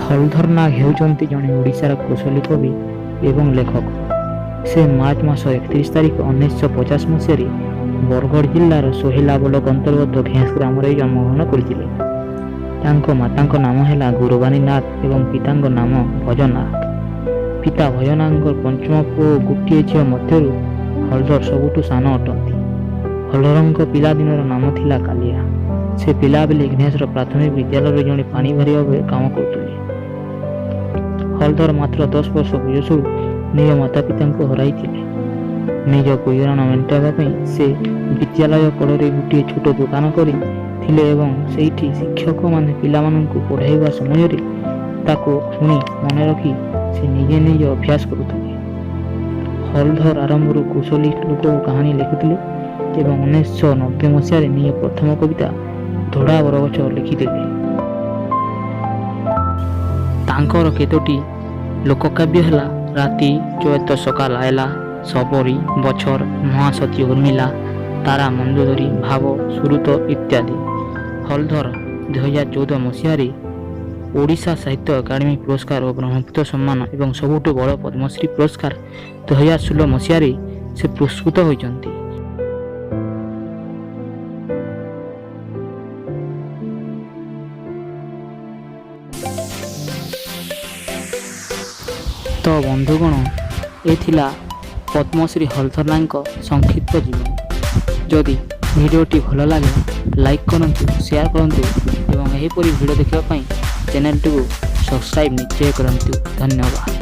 ହଳଧର ନାଗ ହେଉଛନ୍ତି ଜଣେ ଓଡ଼ିଶାର କୁଶଳୀ କବି ଏବଂ ଲେଖକ। ସେ ମାର୍ଚ୍ଚ ମାସ 31 ତାରିଖ 1950 ମସିହାରେ ବରଗଡ଼ ଜିଲ୍ଲାର ସୋହେଲା ବ୍ଲକ ଅନ୍ତର୍ଗତ ଭେଁସ ଗ୍ରାମରେ ଜନ୍ମଗ୍ରହଣ କରିଥିଲେ। ତାଙ୍କ ମାତାଙ୍କ ନାମ ହେଲା ଗୁରୁବାଣୀ ନାଗ ଏବଂ ପିତାଙ୍କ ନାମ ଭଜନାଗ। ପିତା ଭଜନାଗଙ୍କ ପଞ୍ଚମ ପୁଅ ଓ ଗୋଟିଏ ଝିଅ ମଧ୍ୟରୁ ହଳଧର ସବୁଠୁ ସାନ ଅଟନ୍ତି। ହଳଧରଙ୍କ ପିଲାଦିନର ନାମ ଥିଲା କାଳିଆ। ସେ ପିଲାବେଳେ ଘେଁସର ପ୍ରାଥମିକ ବିଦ୍ୟାଳୟରେ ଜଣେ ପାଣି ଭାରିଆ ଭାବେ କାମ କରୁଥିଲେ। ହଳଧର ମାତ୍ର 10 ବର୍ଷ ବୟସରୁ ନିଜ ମାତା ପିତାଙ୍କୁ ହରାଇଥିଲେ। ନିଜ ଗୁଜୁରାଣ ମେଣ୍ଟାଇବା ପାଇଁ ସେ ବିଦ୍ୟାଳୟ କଡ଼ରେ ଗୋଟିଏ ଛୋଟ ଦୋକାନ କରିଥିଲେ ଏବଂ ସେଇଠି ଶିକ୍ଷକମାନେ ପିଲାମାନଙ୍କୁ ପଢ଼ାଇବା ସମୟରେ ତାକୁ ଶୁଣି ମନେ ରଖି ସେ ନିଜେ ଅଭ୍ୟାସ କରୁଥିଲେ। ହଳଧର ଆରମ୍ଭରୁ କୁଶଳୀ ଲୋକ କାହାଣୀ ଲେଖୁଥିଲେ ଏବଂ 1990 ମସିହାରେ ନିଜ ପ୍ରଥମ କବିତା ଧୋଡ଼ା ବରଗଛ ଲେଖିଥିଲେ। ତାଙ୍କର କେତୋଟି ଲୋକକାବ୍ୟ ହେଲା ରାତି, ଚୈତ ସକାଳ ଆଇଲା, ସବରୀ, ବଛର, ମହାସତୀ ଉର୍ମିଲା, ତାରା ମଞ୍ଜୁଧରୀ, ଭାବ, ସୁରୁତ ଇତ୍ୟାଦି। ହଳଧର 2014 ମସିହାରେ ଓଡ଼ିଶା ସାହିତ୍ୟ ଏକାଡେମୀ ପୁରସ୍କାର ଓ ବ୍ରହ୍ମପୁତ୍ର ସମ୍ମାନ ଏବଂ ସବୁଠୁ ବଡ଼ ପଦ୍ମଶ୍ରୀ ପୁରସ୍କାର 2016 ମସିହାରେ ସେ ପୁରସ୍କୃତ ହୋଇଛନ୍ତି। ତ ବନ୍ଧୁଗଣ, ଏ ଥିଲା ପଦ୍ମଶ୍ରୀ ହଳଧର ନାଗଙ୍କ ସଂକ୍ଷିପ୍ତ ଜୀବନ। ଯଦି ଭିଡ଼ିଓଟି ଭଲ ଲାଗେ ଲାଇକ୍ କରନ୍ତୁ, ସେୟାର କରନ୍ତୁ ଏବଂ ଏହିପରି ଭିଡ଼ିଓ ଦେଖିବା ପାଇଁ ଚ୍ୟାନେଲଟିକୁ ସବସ୍କ୍ରାଇବ୍ ନିଶ୍ଚୟ କରନ୍ତୁ। ଧନ୍ୟବାଦ।